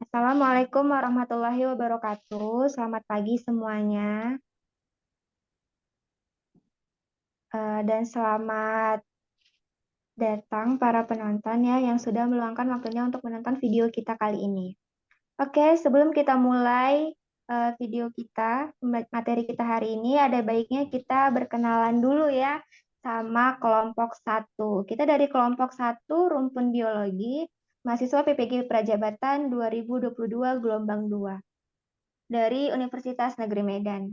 Assalamualaikum warahmatullahi wabarakatuh. Selamat pagi semuanya. Dan selamat datang para penonton ya yang sudah meluangkan waktunya untuk menonton video kita kali ini. Oke, sebelum kita mulai video kita, materi kita hari ini, ada baiknya kita berkenalan dulu ya sama kelompok satu. Kita dari kelompok satu Rumpun Biologi, mahasiswa PPG Prajabatan 2022 gelombang 2 dari Universitas Negeri Medan.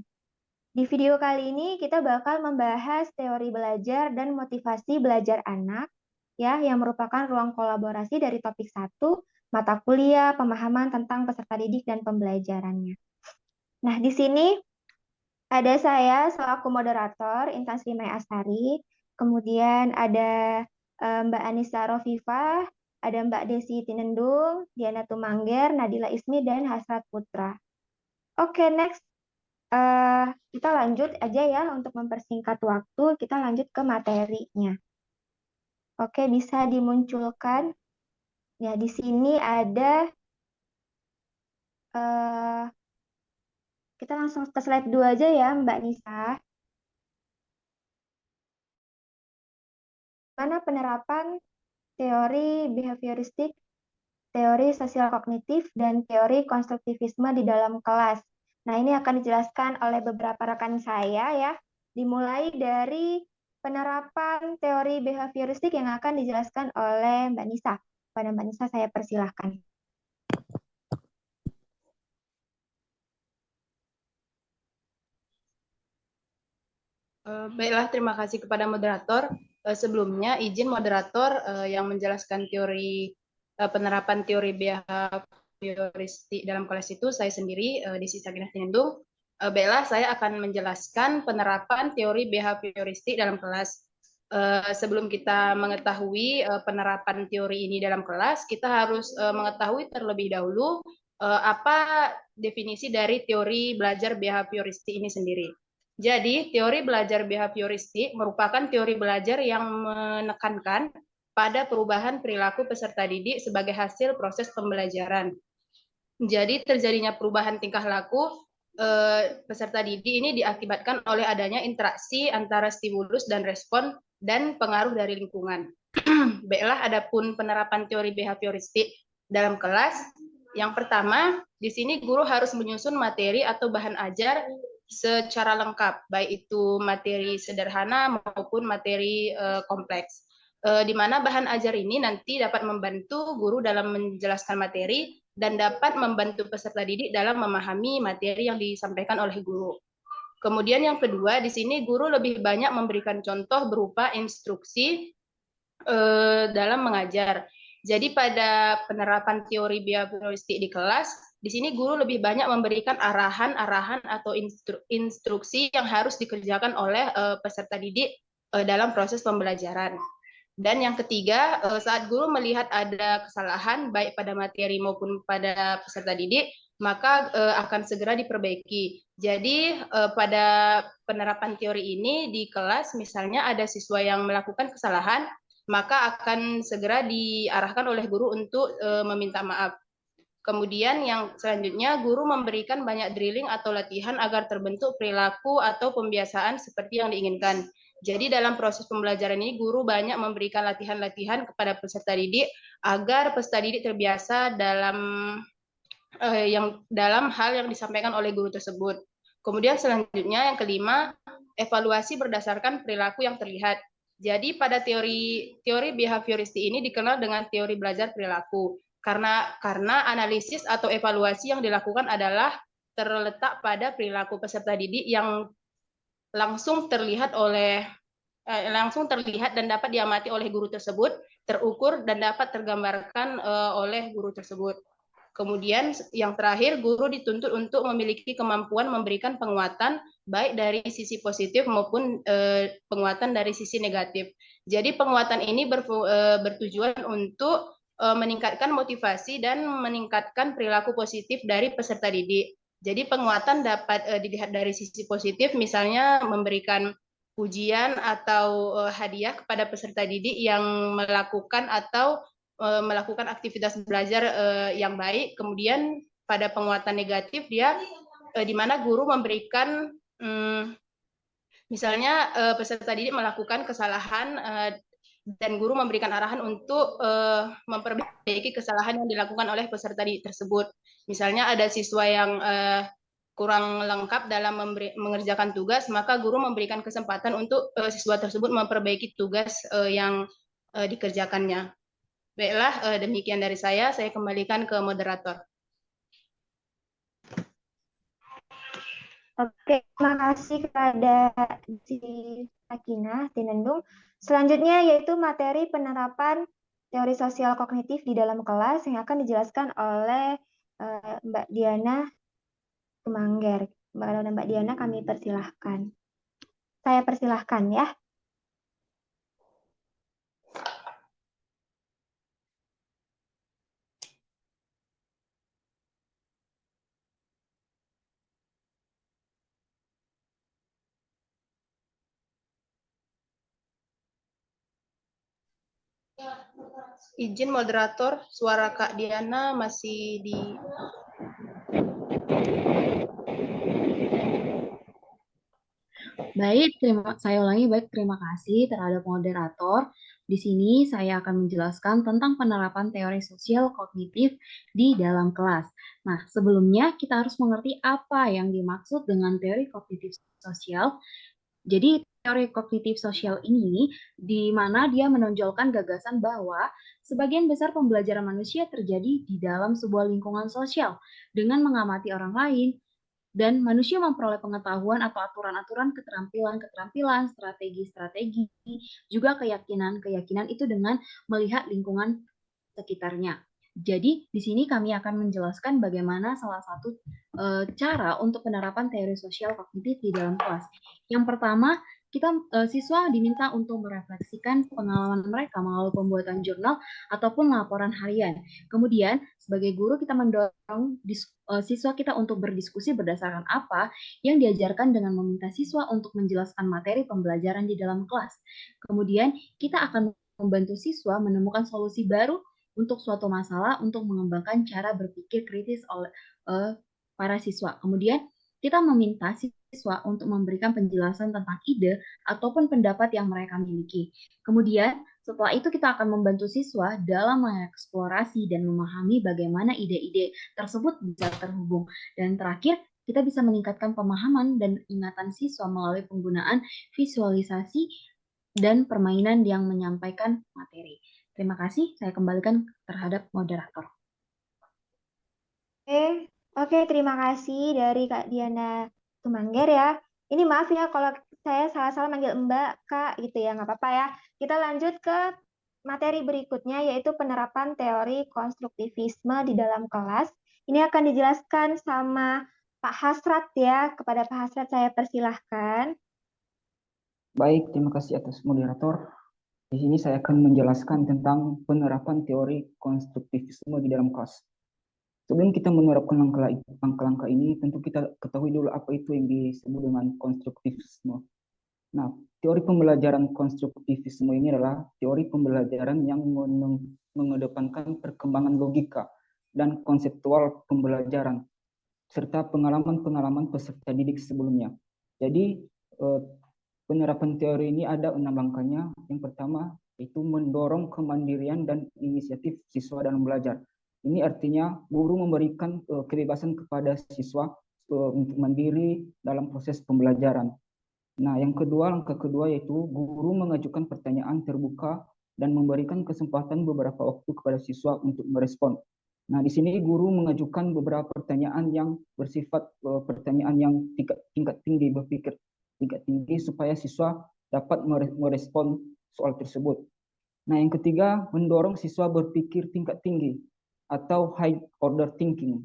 Di video kali ini kita bakal membahas teori belajar dan motivasi belajar anak ya yang merupakan ruang kolaborasi dari topik 1 mata kuliah pemahaman tentang peserta didik dan pembelajarannya. Nah, di sini ada saya selaku moderator Intan Srimay Astari, kemudian ada Mbak Anissa Rofifah, ada Mbak Desi Tinendung, Diana Tumangger, Nadila Ismi, dan Hasrat Putra. Oke, next. Kita lanjut aja ya untuk mempersingkat waktu, kita lanjut ke materinya. Oke, bisa dimunculkan. Ya, di sini ada, kita langsung ke slide 2 aja ya Mbak Nisa. Mana penerapan teori behavioristik, teori sosial kognitif, dan teori konstruktivisme di dalam kelas. Nah, ini akan dijelaskan oleh beberapa rekan saya ya. Dimulai dari penerapan teori behavioristik yang akan dijelaskan oleh Mbak Nisa. Pada Mbak Nisa saya persilahkan. Baiklah, terima kasih kepada moderator. Sebelumnya izin moderator yang menjelaskan teori penerapan teori behavioristik dalam kelas itu saya sendiri di Sakinah Tinendung. Baiklah, saya akan menjelaskan penerapan teori behavioristik dalam kelas. Sebelum kita mengetahui penerapan teori ini dalam kelas, kita harus mengetahui terlebih dahulu apa definisi dari teori belajar behavioristik ini sendiri. Jadi, teori belajar behavioristik merupakan teori belajar yang menekankan pada perubahan perilaku peserta didik sebagai hasil proses pembelajaran. Jadi, terjadinya perubahan tingkah laku peserta didik ini diakibatkan oleh adanya interaksi antara stimulus dan respon dan pengaruh dari lingkungan. Baiklah, adapun penerapan teori behavioristik dalam kelas. Yang pertama, di sini guru harus menyusun materi atau bahan ajar secara lengkap, baik itu materi sederhana maupun materi kompleks. Di mana bahan ajar ini nanti dapat membantu guru dalam menjelaskan materi dan dapat membantu peserta didik dalam memahami materi yang disampaikan oleh guru. Kemudian yang kedua, di sini guru lebih banyak memberikan contoh berupa instruksi dalam mengajar. Jadi pada penerapan teori behavioristik di kelas, di sini guru lebih banyak memberikan arahan-arahan atau instruksi yang harus dikerjakan oleh peserta didik dalam proses pembelajaran. Dan yang ketiga, saat guru melihat ada kesalahan baik pada materi maupun pada peserta didik, maka akan segera diperbaiki. Jadi pada penerapan teori ini di kelas, misalnya ada siswa yang melakukan kesalahan, maka akan segera diarahkan oleh guru untuk meminta maaf. Kemudian yang selanjutnya, guru memberikan banyak drilling atau latihan agar terbentuk perilaku atau pembiasaan seperti yang diinginkan. Jadi dalam proses pembelajaran ini, guru banyak memberikan latihan-latihan kepada peserta didik agar peserta didik terbiasa dalam hal yang disampaikan oleh guru tersebut. Kemudian selanjutnya yang kelima, evaluasi berdasarkan perilaku yang terlihat. Jadi pada teori behavioristik ini dikenal dengan teori belajar perilaku karena analisis atau evaluasi yang dilakukan adalah terletak pada perilaku peserta didik yang langsung terlihat dan dapat diamati oleh guru tersebut, terukur dan dapat tergambarkan oleh guru tersebut. Kemudian yang terakhir, guru dituntut untuk memiliki kemampuan memberikan penguatan baik dari sisi positif maupun penguatan dari sisi negatif. Jadi penguatan ini bertujuan untuk meningkatkan motivasi dan meningkatkan perilaku positif dari peserta didik. Jadi penguatan dapat dilihat dari sisi positif, misalnya memberikan pujian atau hadiah kepada peserta didik yang melakukan atau melakukan aktivitas belajar yang baik. Kemudian pada penguatan negatif dia di mana guru memberikan misalnya peserta didik melakukan kesalahan dan guru memberikan arahan untuk memperbaiki kesalahan yang dilakukan oleh peserta didik tersebut. Misalnya ada siswa yang kurang lengkap dalam mengerjakan tugas, maka guru memberikan kesempatan untuk siswa tersebut memperbaiki tugas yang dikerjakannya. Baiklah, demikian dari saya kembalikan ke moderator. Oke, terima kasih kepada si Sakinah Tinendung. Selanjutnya yaitu materi penerapan teori sosial kognitif di dalam kelas yang akan dijelaskan oleh Mbak Diana Tumangger. Mbak Diana kami persilahkan. Saya persilahkan ya. Izin moderator, suara Kak Diana masih di... Baik, saya ulangi, terima kasih terhadap moderator. Di sini saya akan menjelaskan tentang penerapan teori sosial kognitif di dalam kelas. Nah, sebelumnya kita harus mengerti apa yang dimaksud dengan teori kognitif sosial. Jadi, teori kognitif sosial ini di mana dia menonjolkan gagasan bahwa sebagian besar pembelajaran manusia terjadi di dalam sebuah lingkungan sosial dengan mengamati orang lain, dan manusia memperoleh pengetahuan atau aturan-aturan, keterampilan-keterampilan, strategi-strategi, juga keyakinan-keyakinan itu dengan melihat lingkungan sekitarnya. Jadi, di sini kami akan menjelaskan bagaimana salah satu cara untuk penerapan teori sosial kognitif di dalam kelas. Yang pertama, siswa diminta untuk merefleksikan pengalaman mereka melalui pembuatan jurnal ataupun laporan harian. Kemudian, sebagai guru kita mendorong siswa kita untuk berdiskusi berdasarkan apa yang diajarkan dengan meminta siswa untuk menjelaskan materi pembelajaran di dalam kelas. Kemudian, kita akan membantu siswa menemukan solusi baru untuk suatu masalah untuk mengembangkan cara berpikir kritis oleh para siswa. Kemudian, kita meminta siswa untuk memberikan penjelasan tentang ide ataupun pendapat yang mereka miliki. Kemudian, setelah itu kita akan membantu siswa dalam mengeksplorasi dan memahami bagaimana ide-ide tersebut bisa terhubung. Dan terakhir, kita bisa meningkatkan pemahaman dan ingatan siswa melalui penggunaan visualisasi dan permainan yang menyampaikan materi. Terima kasih, saya kembalikan terhadap moderator. Oke, terima kasih dari Kak Diana Tumangger ya. Ini maaf ya kalau saya salah-salah manggil Mbak, Kak gitu ya, nggak apa-apa ya. Kita lanjut ke materi berikutnya yaitu penerapan teori konstruktivisme di dalam kelas. Ini akan dijelaskan sama Pak Hasrat ya. Kepada Pak Hasrat saya persilahkan. Baik, terima kasih atas moderator. Di sini saya akan menjelaskan tentang penerapan teori konstruktivisme di dalam kelas. Sebelum kita menerapkan langkah-langkah ini, tentu kita ketahui dulu apa itu yang disebut dengan konstruktivisme. Nah, teori pembelajaran konstruktivisme ini adalah teori pembelajaran yang mengedepankan perkembangan logika dan konseptual pembelajaran, serta pengalaman-pengalaman peserta didik sebelumnya. Jadi, penerapan teori ini ada 6 langkahnya. Yang pertama, itu mendorong kemandirian dan inisiatif siswa dalam belajar. Ini artinya guru memberikan kebebasan kepada siswa untuk mandiri dalam proses pembelajaran. Nah, langkah kedua yaitu guru mengajukan pertanyaan terbuka dan memberikan kesempatan beberapa waktu kepada siswa untuk merespon. Nah, di sini guru mengajukan beberapa pertanyaan yang bersifat pertanyaan yang tingkat tinggi berpikir, tingkat tinggi supaya siswa dapat merespon soal tersebut. Nah, yang ketiga, mendorong siswa berpikir tingkat tinggi atau high order thinking.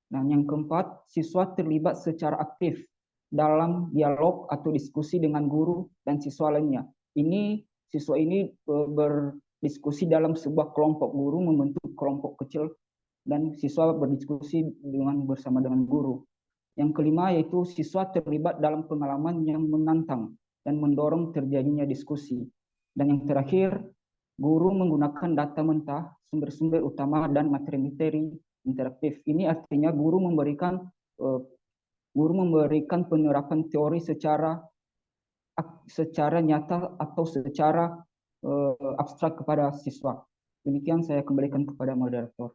Nah, yang keempat, siswa terlibat secara aktif dalam dialog atau diskusi dengan guru dan siswa lainnya. Siswa ini berdiskusi dalam sebuah kelompok, guru membentuk kelompok kecil dan siswa berdiskusi bersama dengan guru. Yang kelima yaitu siswa terlibat dalam pengalaman yang menantang dan mendorong terjadinya diskusi. Dan yang terakhir, Guru menggunakan data mentah, sumber-sumber utama, dan materi-materi interaktif. Ini artinya guru memberikan penerapan teori secara nyata atau secara abstrak kepada siswa. Demikian saya kembalikan kepada moderator.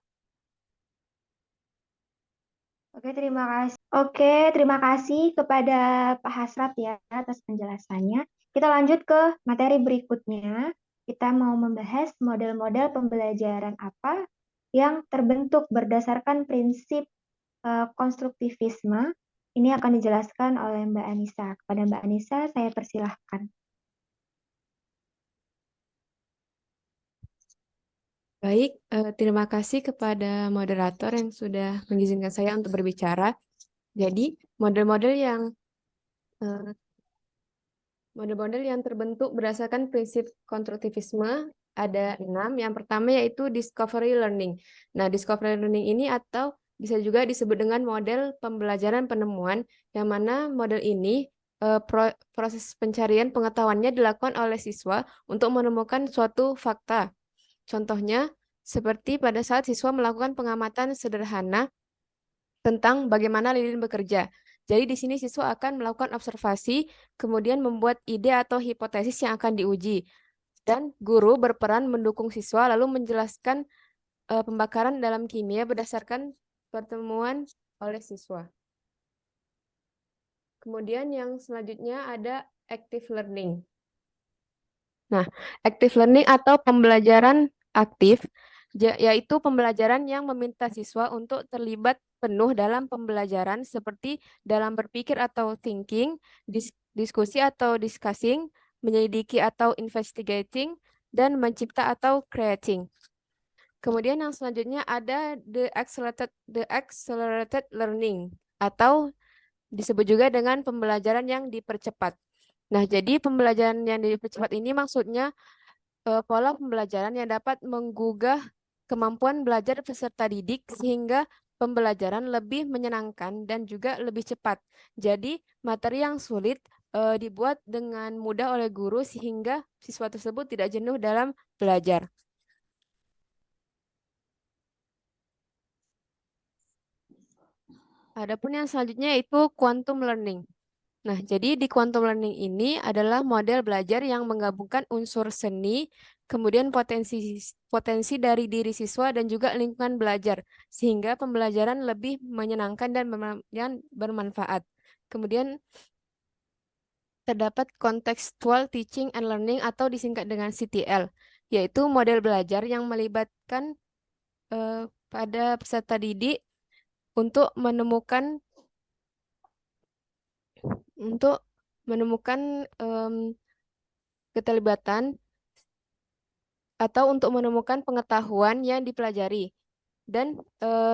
Oke, terima kasih kepada Pak Hasrat ya atas penjelasannya. Kita lanjut ke materi berikutnya. Kita mau membahas model-model pembelajaran apa yang terbentuk berdasarkan prinsip konstruktivisme. Ini akan dijelaskan oleh Mbak Anissa. Kepada Mbak Anissa, saya persilahkan. Baik, terima kasih kepada moderator yang sudah mengizinkan saya untuk berbicara. Jadi, model-model yang terbentuk berdasarkan prinsip konstruktivisme ada 6. Yang pertama yaitu discovery learning. Nah, discovery learning ini atau bisa juga disebut dengan model pembelajaran penemuan, yang mana model ini proses pencarian pengetahuannya dilakukan oleh siswa untuk menemukan suatu fakta. Contohnya, seperti pada saat siswa melakukan pengamatan sederhana tentang bagaimana lilin bekerja. Jadi di sini siswa akan melakukan observasi, kemudian membuat ide atau hipotesis yang akan diuji. Dan guru berperan mendukung siswa lalu menjelaskan pembakaran dalam kimia berdasarkan pertemuan oleh siswa. Kemudian yang selanjutnya ada active learning. Nah, active learning atau pembelajaran aktif yaitu pembelajaran yang meminta siswa untuk terlibat penuh dalam pembelajaran seperti dalam berpikir atau thinking, diskusi atau discussing, menyelidiki atau investigating, dan mencipta atau creating. Kemudian yang selanjutnya ada the accelerated learning atau disebut juga dengan pembelajaran yang dipercepat. Nah, jadi pembelajaran yang dipercepat ini maksudnya pola pembelajaran yang dapat menggugah kemampuan belajar peserta didik sehingga pembelajaran lebih menyenangkan dan juga lebih cepat. Jadi, materi yang sulit dibuat dengan mudah oleh guru sehingga siswa tersebut tidak jenuh dalam belajar. Adapun yang selanjutnya yaitu quantum learning. Nah, jadi di quantum learning ini adalah model belajar yang menggabungkan unsur seni, kemudian potensi dari diri siswa dan juga lingkungan belajar, sehingga pembelajaran lebih menyenangkan dan bermanfaat. Kemudian terdapat contextual teaching and learning atau disingkat dengan CTL, yaitu model belajar yang melibatkan pada peserta didik untuk menemukan keterlibatan atau untuk menemukan pengetahuan yang dipelajari dan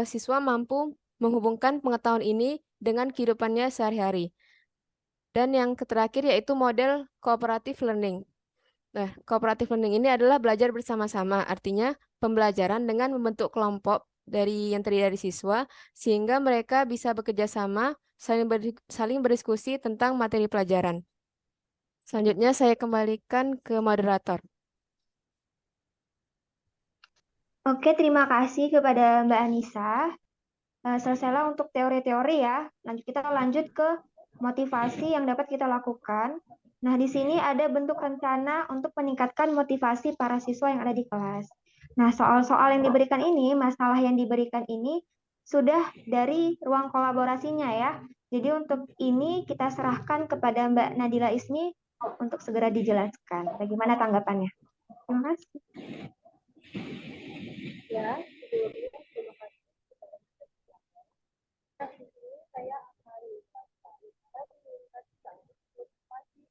siswa mampu menghubungkan pengetahuan ini dengan kehidupannya sehari-hari. Dan yang terakhir yaitu model cooperative learning. Nah, cooperative learning ini adalah belajar bersama-sama, artinya pembelajaran dengan membentuk kelompok yang terdiri dari siswa, sehingga mereka bisa bekerja sama, saling berdiskusi tentang materi pelajaran. Selanjutnya saya kembalikan ke moderator. Oke, terima kasih kepada Mbak Anissa. Selesailah untuk teori-teori ya. Kita lanjut ke motivasi yang dapat kita lakukan. Nah, di sini ada bentuk rencana untuk meningkatkan motivasi para siswa yang ada di kelas. Nah, soal-soal yang diberikan ini, masalah yang diberikan ini sudah dari ruang kolaborasinya ya. Jadi untuk ini kita serahkan kepada Mbak Nadila Ismi untuk segera dijelaskan. Bagaimana tanggapannya? Terima kasih. Ya, sebelumnya terima kasih. Nah, di sini saya akan meningkatkan motivasi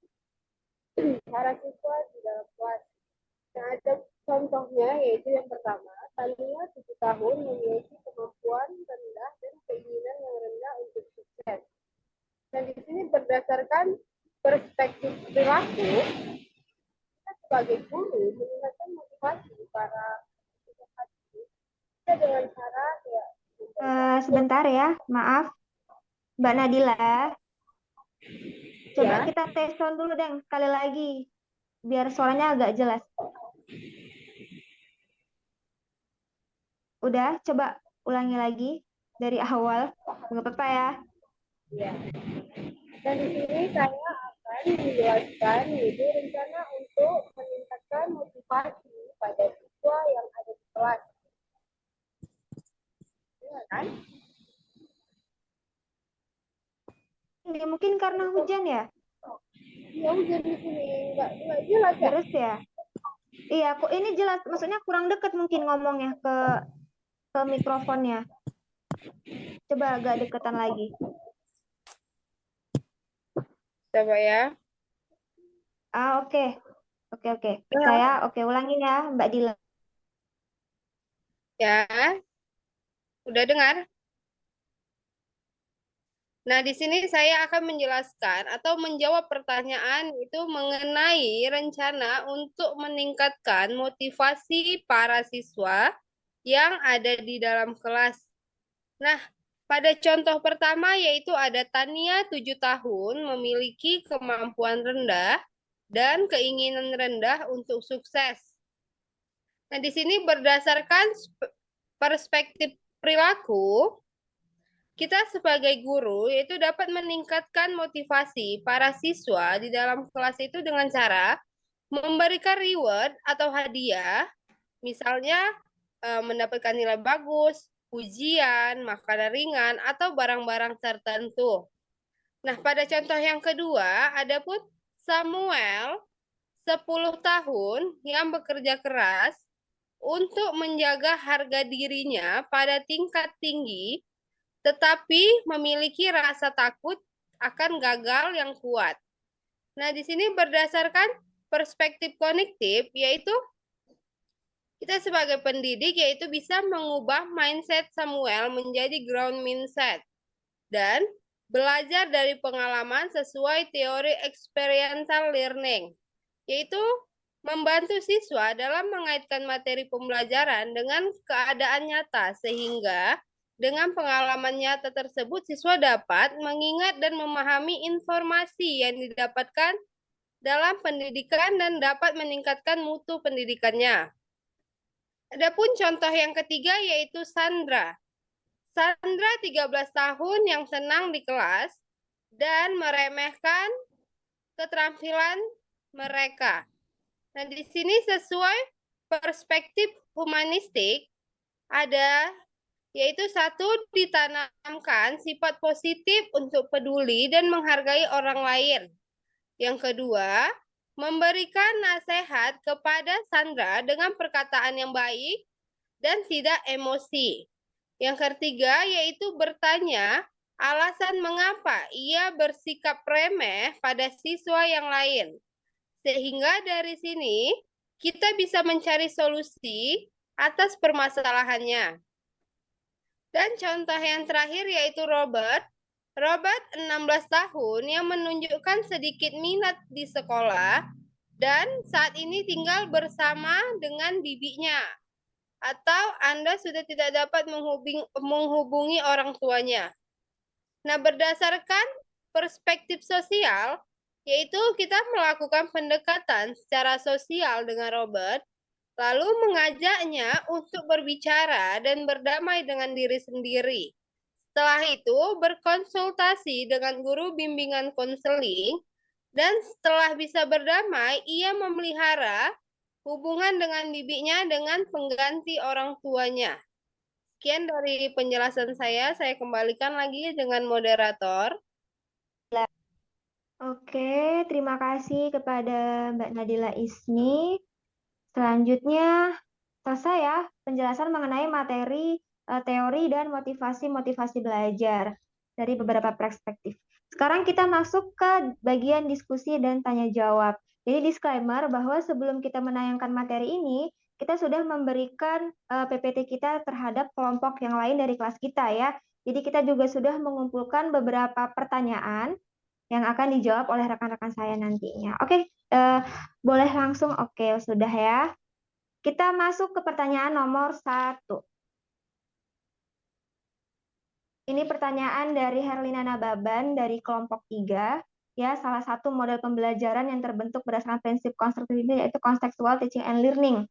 para siswa di dalam kelas. Nah, ada contohnya yaitu yang pertama, Tania 7 tahun memiliki kemampuan rendah dan keinginan yang rendah untuk sukses. Dan di sini berdasarkan perspektif perilaku, kita sebagai guru meningkatkan motivasi para siswa kita dengan cara sebentar ya, maaf, Mbak Nadila. Coba ya. kita tes sound dulu deh, sekali lagi, biar suaranya agak jelas. Udah, coba ulangi lagi dari awal. Nggak apa-apa ya. Ya. Dan di sini saya akan menjelaskan yaitu rencana untuk meningkatkan motivasi pada siswa yang ada di kelas. Ya kan? Ini mungkin karena hujan ya? Ya hujan di sini nggak jelas ya. Terus ya? Iya, kok ini jelas. Maksudnya kurang dekat mungkin ngomongnya ke mikrofonnya. Coba agak deketan lagi. Coba ya. Oke. Oke. Saya ulangin ya, Mbak Dila. Ya. Udah dengar? Nah, di sini saya akan menjelaskan atau menjawab pertanyaan itu mengenai rencana untuk meningkatkan motivasi para siswa yang ada di dalam kelas. Nah, pada contoh pertama yaitu ada Tania 7 tahun memiliki kemampuan rendah dan keinginan rendah untuk sukses. Nah, di sini berdasarkan perspektif perilaku, kita sebagai guru yaitu dapat meningkatkan motivasi para siswa di dalam kelas itu dengan cara memberikan reward atau hadiah, misalnya mendapatkan nilai bagus, ujian, makanan ringan, atau barang-barang tertentu. Nah, pada contoh yang kedua, ada pun Samuel 10 tahun yang bekerja keras untuk menjaga harga dirinya pada tingkat tinggi tetapi memiliki rasa takut akan gagal yang kuat. Nah, di sini berdasarkan perspektif kognitif, yaitu kita sebagai pendidik yaitu bisa mengubah mindset Samuel menjadi ground mindset dan belajar dari pengalaman sesuai teori experiential learning, yaitu membantu siswa dalam mengaitkan materi pembelajaran dengan keadaan nyata sehingga dengan pengalaman nyata tersebut siswa dapat mengingat dan memahami informasi yang didapatkan dalam pendidikan dan dapat meningkatkan mutu pendidikannya. Adapun contoh yang ketiga yaitu Sandra. Sandra 13 tahun yang senang di kelas dan meremehkan keterampilan mereka. Nah, di sini sesuai perspektif humanistik ada yaitu satu, ditanamkan sifat positif untuk peduli dan menghargai orang lain. Yang kedua, memberikan nasihat kepada Sandra dengan perkataan yang baik dan tidak emosi. Yang ketiga, yaitu bertanya alasan mengapa ia bersikap remeh pada siswa yang lain. Sehingga dari sini kita bisa mencari solusi atas permasalahannya. Dan contoh yang terakhir yaitu Robert. Robert 16 tahun yang menunjukkan sedikit minat di sekolah dan saat ini tinggal bersama dengan bibinya. Atau Anda sudah tidak dapat menghubungi orang tuanya. Nah, berdasarkan perspektif sosial, yaitu kita melakukan pendekatan secara sosial dengan Robert, lalu mengajaknya untuk berbicara dan berdamai dengan diri sendiri. Setelah itu, berkonsultasi dengan guru bimbingan konseling, dan setelah bisa berdamai, ia memelihara hubungan dengan bibinya dengan pengganti orang tuanya. Sekian dari penjelasan saya kembalikan lagi dengan moderator. Oke, terima kasih kepada Mbak Nadila Ismi. Selanjutnya, selesai ya penjelasan mengenai materi, teori, dan motivasi belajar dari beberapa perspektif. Sekarang kita masuk ke bagian diskusi dan tanya jawab. Jadi disclaimer bahwa sebelum kita menayangkan materi ini, kita sudah memberikan PPT kita terhadap kelompok yang lain dari kelas kita ya. Jadi kita juga sudah mengumpulkan beberapa pertanyaan yang akan dijawab oleh rekan-rekan saya nantinya. Oke, boleh langsung. Oke, sudah ya. Kita masuk ke pertanyaan nomor 1. Ini pertanyaan dari Herlina Nababan dari kelompok 3. Ya, salah satu model pembelajaran yang terbentuk berdasarkan prinsip konstruktif yaitu contextual teaching and learning.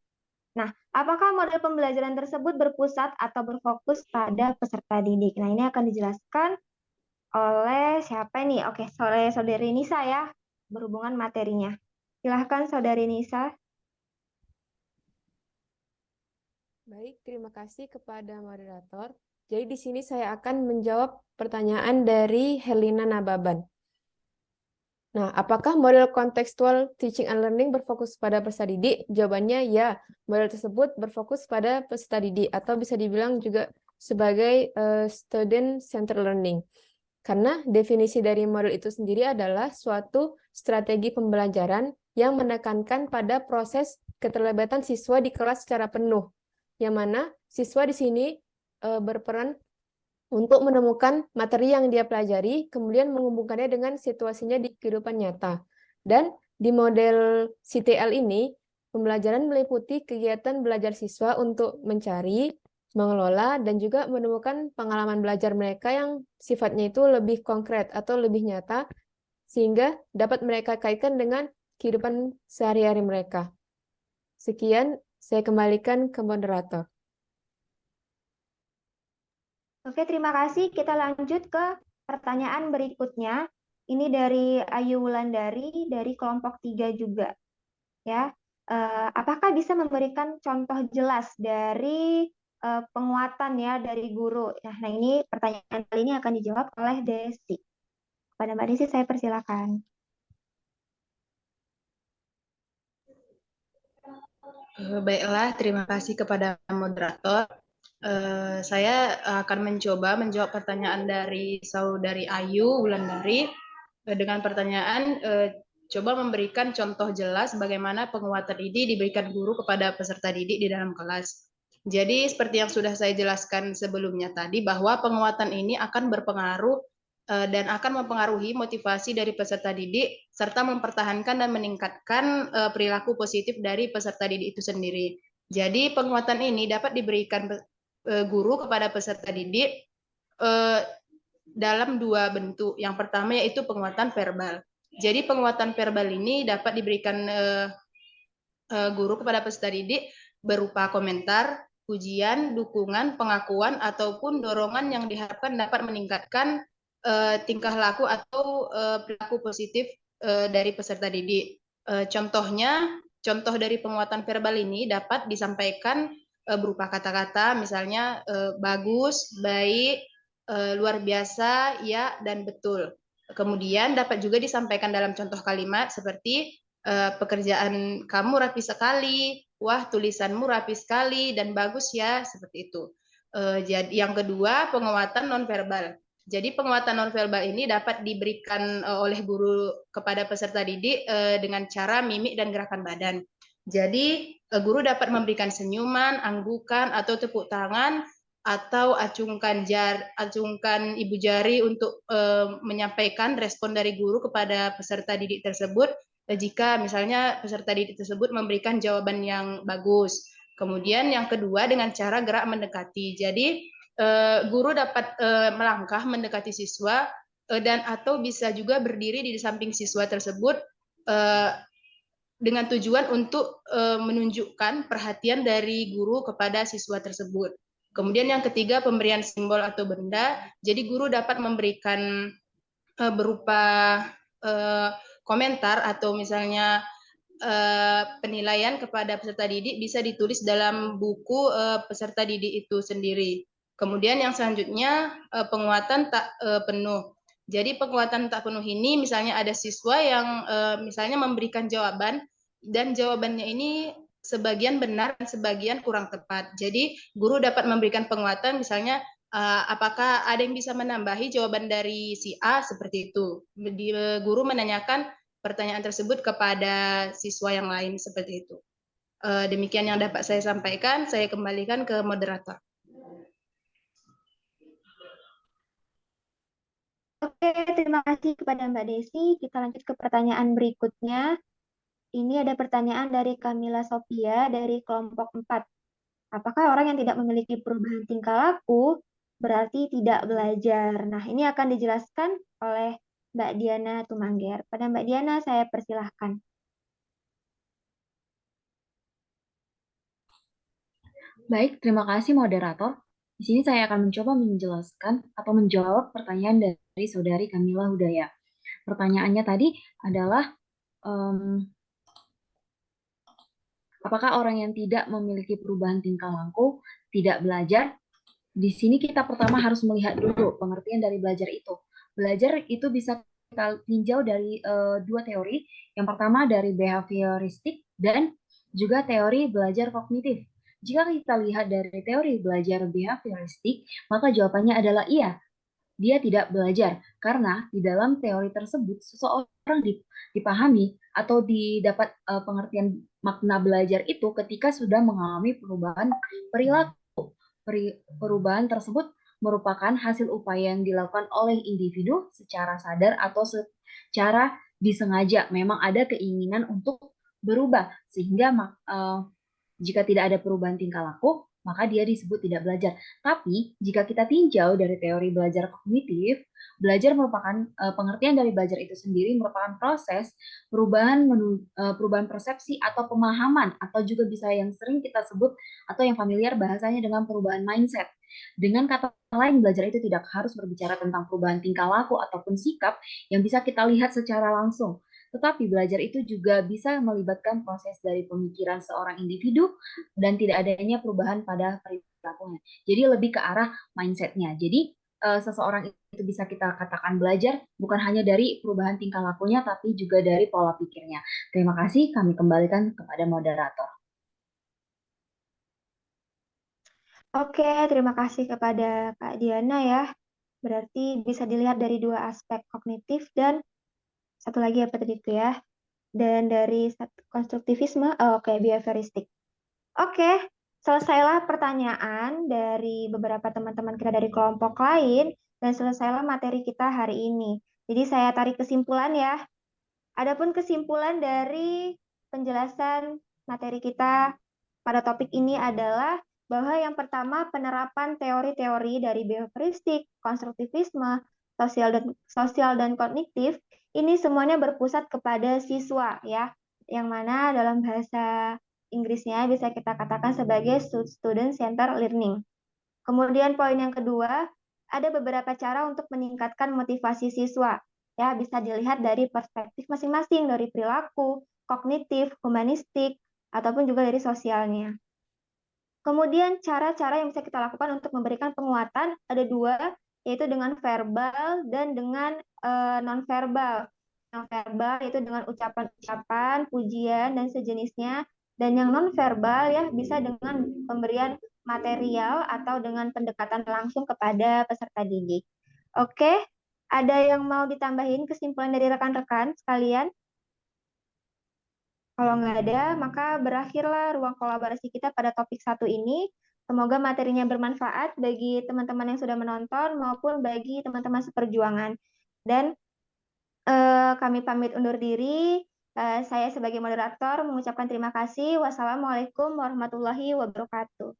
Nah, apakah model pembelajaran tersebut berpusat atau berfokus pada peserta didik? Nah, ini akan dijelaskan oleh siapa nih? Oke, oleh Saudari Nisa ya, berhubungan materinya. Silahkan Saudari Nisa. Baik, terima kasih kepada moderator. Jadi di sini saya akan menjawab pertanyaan dari Helena Nababan. Nah, apakah model contextual teaching and learning berfokus pada peserta didik? Jawabannya ya, model tersebut berfokus pada peserta didik atau bisa dibilang juga sebagai student-centered learning. Karena definisi dari model itu sendiri adalah suatu strategi pembelajaran yang menekankan pada proses keterlibatan siswa di kelas secara penuh, yang mana siswa di sini berperan untuk menemukan materi yang dia pelajari, kemudian menghubungkannya dengan situasinya di kehidupan nyata. Dan di model CTL ini, pembelajaran meliputi kegiatan belajar siswa untuk mencari, mengelola, dan juga menemukan pengalaman belajar mereka yang sifatnya itu lebih konkret atau lebih nyata, sehingga dapat mereka kaitkan dengan kehidupan sehari-hari mereka. Sekian, saya kembalikan ke moderator. Oke, terima kasih. Kita lanjut ke pertanyaan berikutnya. Ini dari Ayu Wulandari dari kelompok 3 juga. Ya, apakah bisa memberikan contoh jelas dari penguatan ya dari guru? Nah, ini pertanyaan kali ini akan dijawab oleh Desi. Pada Mbak Desi saya persilakan. Baiklah, terima kasih kepada moderator. Saya akan mencoba menjawab pertanyaan dari Saudari Ayu Wulandari dengan pertanyaan coba memberikan contoh jelas bagaimana penguatan ini diberikan guru kepada peserta didik di dalam kelas. Jadi seperti yang sudah saya jelaskan sebelumnya tadi bahwa penguatan ini akan berpengaruh dan akan mempengaruhi motivasi dari peserta didik serta mempertahankan dan meningkatkan perilaku positif dari peserta didik itu sendiri. Jadi penguatan ini dapat diberikan guru kepada peserta didik dalam dua bentuk. Yang pertama yaitu penguatan verbal. Jadi penguatan verbal ini dapat diberikan guru kepada peserta didik berupa komentar, pujian, dukungan, pengakuan, ataupun dorongan yang diharapkan dapat meningkatkan tingkah laku atau perilaku positif dari peserta didik. Contohnya, contoh dari penguatan verbal ini dapat disampaikan berupa kata-kata, misalnya bagus, baik, luar biasa, ya, dan betul. Kemudian dapat juga disampaikan dalam contoh kalimat seperti pekerjaan kamu rapi sekali, wah tulisanmu rapi sekali dan bagus ya, seperti itu. Jadi yang kedua penguatan nonverbal. Jadi penguatan nonverbal ini dapat diberikan oleh guru kepada peserta didik dengan cara mimik dan gerakan badan. Jadi guru dapat memberikan senyuman, anggukan atau tepuk tangan atau acungkan ibu jari untuk menyampaikan respon dari guru kepada peserta didik tersebut jika misalnya peserta didik tersebut memberikan jawaban yang bagus. Kemudian yang kedua dengan cara gerak mendekati. Jadi guru dapat melangkah mendekati siswa dan atau bisa juga berdiri di samping siswa tersebut dengan tujuan untuk menunjukkan perhatian dari guru kepada siswa tersebut. Kemudian yang ketiga pemberian simbol atau benda. Jadi guru dapat memberikan berupa komentar atau misalnya penilaian kepada peserta didik bisa ditulis dalam buku peserta didik itu sendiri. Kemudian yang selanjutnya penguatan tak penuh. Jadi penguatan tak penuh ini misalnya ada siswa yang misalnya memberikan jawaban dan jawabannya ini sebagian benar dan sebagian kurang tepat. Jadi guru dapat memberikan penguatan misalnya apakah ada yang bisa menambahi jawaban dari si A seperti itu. Guru menanyakan pertanyaan tersebut kepada siswa yang lain seperti itu. Demikian yang dapat saya sampaikan. Saya kembalikan ke moderator. Oke, terima kasih kepada Mbak Desi. Kita lanjut ke pertanyaan berikutnya. Ini ada pertanyaan dari Kamila Sofia dari kelompok 4. Apakah orang yang tidak memiliki perubahan tingkah laku berarti tidak belajar? Nah, ini akan dijelaskan oleh Mbak Diana Tumangger. Pada Mbak Diana, saya persilahkan. Baik, terima kasih moderator. Di sini saya akan mencoba menjelaskan atau menjawab pertanyaan dari Saudari Kamila Hudaya. Pertanyaannya tadi adalah, apakah orang yang tidak memiliki perubahan tingkah laku tidak belajar? Di sini kita pertama harus melihat dulu pengertian dari belajar itu. Belajar itu bisa kita tinjau dari dua teori. Yang pertama dari behavioristik dan juga teori belajar kognitif. Jika kita lihat dari teori belajar behavioristik, maka jawabannya adalah iya, dia tidak belajar karena di dalam teori tersebut seseorang dipahami atau didapat pengertian makna belajar itu ketika sudah mengalami perubahan perilaku. Perubahan tersebut merupakan hasil upaya yang dilakukan oleh individu secara sadar atau secara disengaja. Memang ada keinginan untuk berubah sehingga jika tidak ada perubahan tingkah laku, maka dia disebut tidak belajar. Tapi jika kita tinjau dari teori belajar kognitif, belajar merupakan pengertian dari belajar itu sendiri merupakan proses perubahan persepsi atau pemahaman, atau juga bisa yang sering kita sebut atau yang familiar bahasanya dengan perubahan mindset. Dengan kata lain, belajar itu tidak harus berbicara tentang perubahan tingkah laku ataupun sikap yang bisa kita lihat secara langsung. Tetapi belajar itu juga bisa melibatkan proses dari pemikiran seorang individu dan tidak adanya perubahan pada perilakunya. Jadi lebih ke arah mindsetnya. Jadi seseorang itu bisa kita katakan belajar bukan hanya dari perubahan tingkah lakunya, tapi juga dari pola pikirnya. Terima kasih, kami kembalikan kepada moderator. Oke, terima kasih kepada Kak Diana ya. Berarti bisa dilihat dari dua aspek kognitif dan satu lagi apa tadi itu ya. Dan dari konstruktivisme, oke, behavioristik. Oke, selesailah pertanyaan dari beberapa teman-teman kita dari kelompok lain dan selesailah materi kita hari ini. Jadi saya tarik kesimpulan ya. Adapun kesimpulan dari penjelasan materi kita pada topik ini adalah bahwa yang pertama penerapan teori-teori dari behavioristik, konstruktivisme, sosial dan kognitif ini semuanya berpusat kepada siswa ya, yang mana dalam bahasa Inggrisnya bisa kita katakan sebagai student center learning. Kemudian poin yang kedua, ada beberapa cara untuk meningkatkan motivasi siswa. Ya, bisa dilihat dari perspektif masing-masing, dari perilaku, kognitif, humanistik, ataupun juga dari sosialnya. Kemudian cara-cara yang bisa kita lakukan untuk memberikan penguatan ada dua, yaitu dengan verbal dan dengan non-verbal. Yang verbal yaitu dengan ucapan-ucapan, pujian, dan sejenisnya. Dan yang non-verbal ya bisa dengan pemberian material atau dengan pendekatan langsung kepada peserta didik. Oke, ada yang mau ditambahin kesimpulan dari rekan-rekan sekalian? Kalau nggak ada, maka berakhirlah ruang kolaborasi kita pada topik satu ini. Semoga materinya bermanfaat bagi teman-teman yang sudah menonton maupun bagi teman-teman seperjuangan. Dan kami pamit undur diri. Saya sebagai moderator mengucapkan terima kasih. Wassalamualaikum warahmatullahi wabarakatuh.